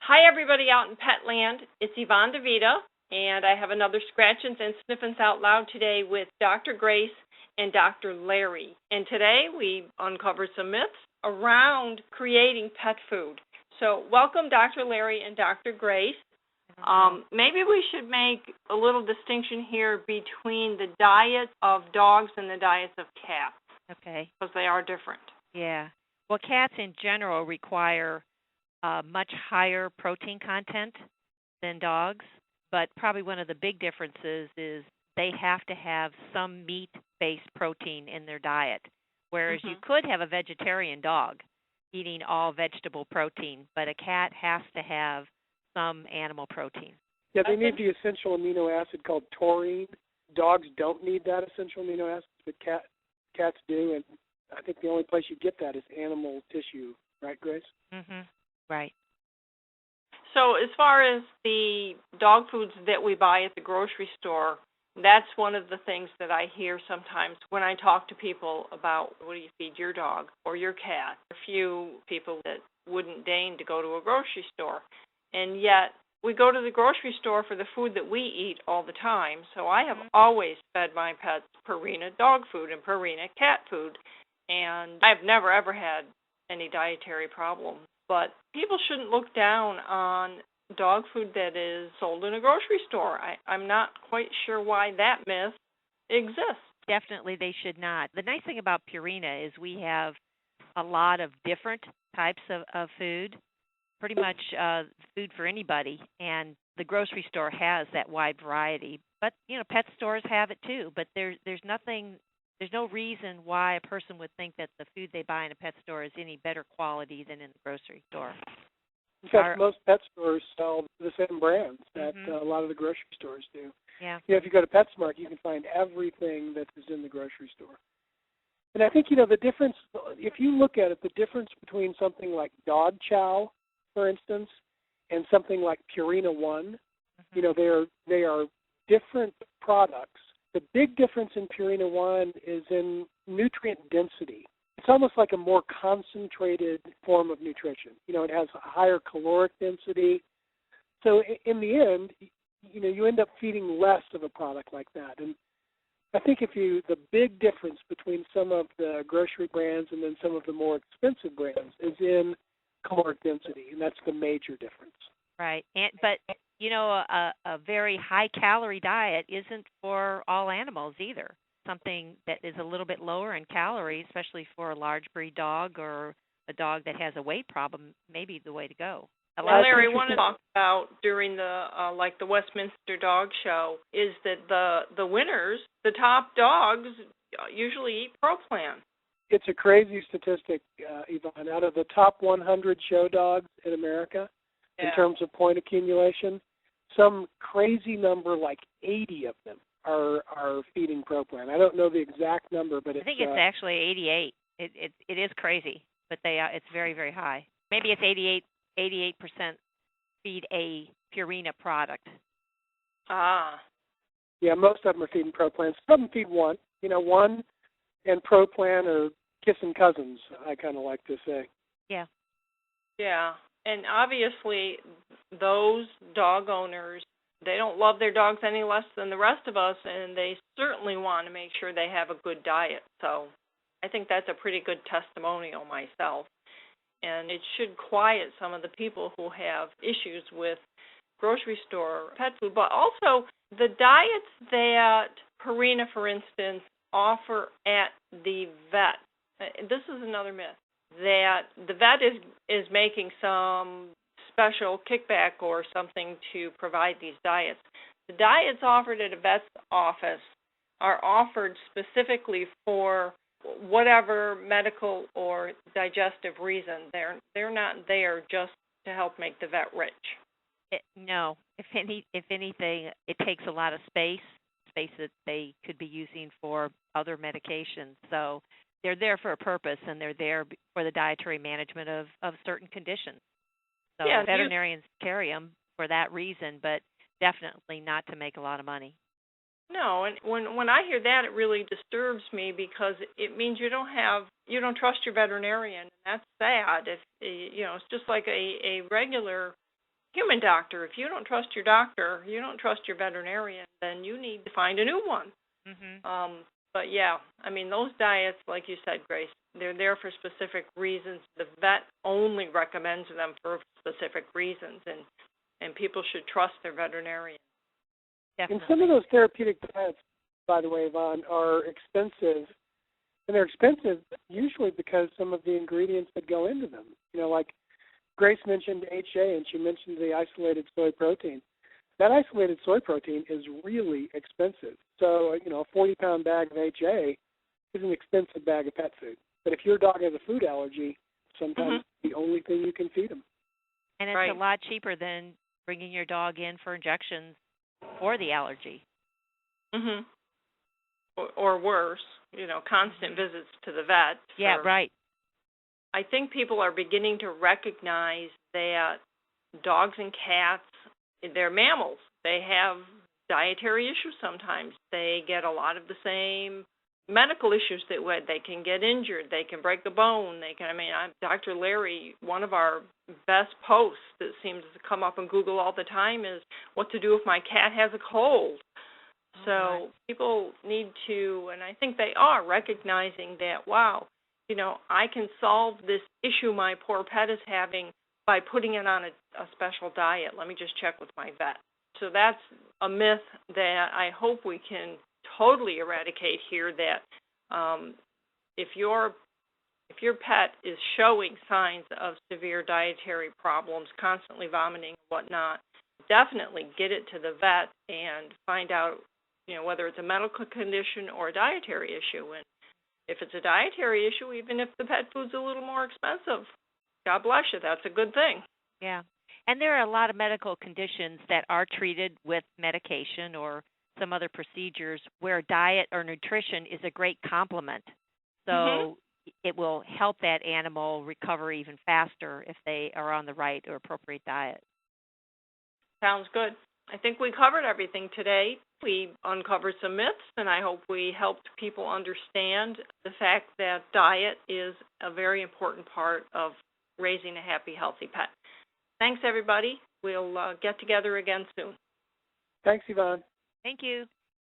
Hi, everybody out in Petland. It's Yvonne DeVita, and I have another Scratchins and Sniffins Out Loud today with Dr. Grace and Dr. Larry. And today we uncovered some myths around creating pet food. So welcome, Dr. Larry and Dr. Grace. Maybe we should make a little distinction here between the diet of dogs and the diets of cats. Okay. Because they are different. Yeah. Well, cats in general require much higher protein content than dogs, but probably one of the big differences is they have to have some meat-based protein in their diet, whereas you could have a vegetarian dog eating all vegetable protein, but a cat has to have some animal protein. Yeah, they need the essential amino acid called taurine. Dogs don't need that essential amino acid, but cats do, and I think the only place you get that is animal tissue, right, Grace? Mm-hmm. Right. So as far as the dog foods that we buy at the grocery store, that's one of the things that I hear sometimes when I talk to people about what do you feed your dog or your cat. A few people that wouldn't deign to go to a grocery store. And yet we go to the grocery store for the food that we eat all the time. So I have always fed my pets Purina dog food and Purina cat food. And I've never, ever had any dietary problems. But people shouldn't look down on dog food that is sold in a grocery store. I'm not quite sure why that myth exists. Definitely they should not. The nice thing about Purina is we have a lot of different types of food, pretty much food for anybody, and the grocery store has that wide variety. But, pet stores have it too, but there's no reason why a person would think that the food they buy in a pet store is any better quality than in the grocery store. In fact, most pet stores sell the same brands that a lot of the grocery stores do. Yeah. If you go to PetSmart, you can find everything that is in the grocery store. And I think, the difference, if you look at it, the difference between something like dog chow, for instance, and something like Purina One, they are different products. The big difference in Purina One is in nutrient density. It's almost like a more concentrated form of nutrition. It has a higher caloric density. So in the end, you end up feeding less of a product like that. And I think the big difference between some of the grocery brands and then some of the more expensive brands is in caloric density, and that's the major difference. Right. But a very high-calorie diet isn't for all animals either. Something that is a little bit lower in calories, especially for a large breed dog or a dog that has a weight problem, may be the way to go. Larry, I want to talk about during the Westminster Dog Show is that the winners, the top dogs, usually eat ProPlan. It's a crazy statistic, Yvonne. Out of the top 100 show dogs in America, in terms of point accumulation, some crazy number like 80 of them are feeding ProPlan. I don't know the exact number, but I think it's actually 88. It is crazy, but it's very, very high. Maybe it's 88% feed a Purina product. Ah. Yeah, most of them are feeding ProPlan. Some of them feed one. One and ProPlan are kissing cousins, I kind of like to say. Yeah. Yeah. And obviously, those dog owners, they don't love their dogs any less than the rest of us, and they certainly want to make sure they have a good diet. So I think that's a pretty good testimonial myself. And it should quiet some of the people who have issues with grocery store pet food. But also, the diets that Purina, for instance, offer at the vet, this is another myth, that the vet is making some special kickback or something to provide these diets. The diets offered at a vet's office are offered specifically for whatever medical or digestive reason. They're not there just to help make the vet rich. No. If anything, it takes a lot of space that they could be using for other medications. So they're there for a purpose, and they're there for the dietary management of certain conditions. So veterinarians carry them for that reason, but definitely not to make a lot of money. No, and when I hear that, it really disturbs me because it means you don't trust your veterinarian. And that's sad. If it's just like a regular human doctor. If you don't trust your doctor, you don't trust your veterinarian, then you need to find a new one. But yeah, I mean, those diets, like you said, Grace, they're there for specific reasons. The vet only recommends them for specific reasons, and people should trust their veterinarian. Definitely. And some of those therapeutic diets, by the way, Yvonne, are expensive. And they're expensive usually because some of the ingredients that go into them. You know, like Grace mentioned HA, and she mentioned the isolated soy protein. That isolated soy protein is really expensive. So, you know, a 40-pound bag of HA is an expensive bag of pet food. But if your dog has a food allergy, sometimes it's the only thing you can feed them. And it's a lot cheaper than bringing your dog in for injections for the allergy. Or worse, you know, constant visits to the vet. Yeah, right. I think people are beginning to recognize that dogs and cats, they're mammals. They have dietary issues sometimes. They get a lot of the same medical issues that they can get injured. They can break a bone. Dr. Larry, one of our best posts that seems to come up on Google all the time is what to do if my cat has a cold. So people need to, and I think they are, recognizing that, wow, you know, I can solve this issue my poor pet is having by putting it on a special diet. Let me just check with my vet. So that's a myth that I hope we can totally eradicate here, that if your pet is showing signs of severe dietary problems, constantly vomiting and whatnot, definitely get it to the vet and find out, you know, whether it's a medical condition or a dietary issue. And if it's a dietary issue, even if the pet food's a little more expensive, God bless you, that's a good thing. Yeah. And there are a lot of medical conditions that are treated with medication or some other procedures where diet or nutrition is a great complement. So it will help that animal recover even faster if they are on the right or appropriate diet. Sounds good. I think we covered everything today. We uncovered some myths, and I hope we helped people understand the fact that diet is a very important part of raising a happy, healthy pet. Thanks, everybody. We'll get together again soon. Thanks, Yvonne. Thank you.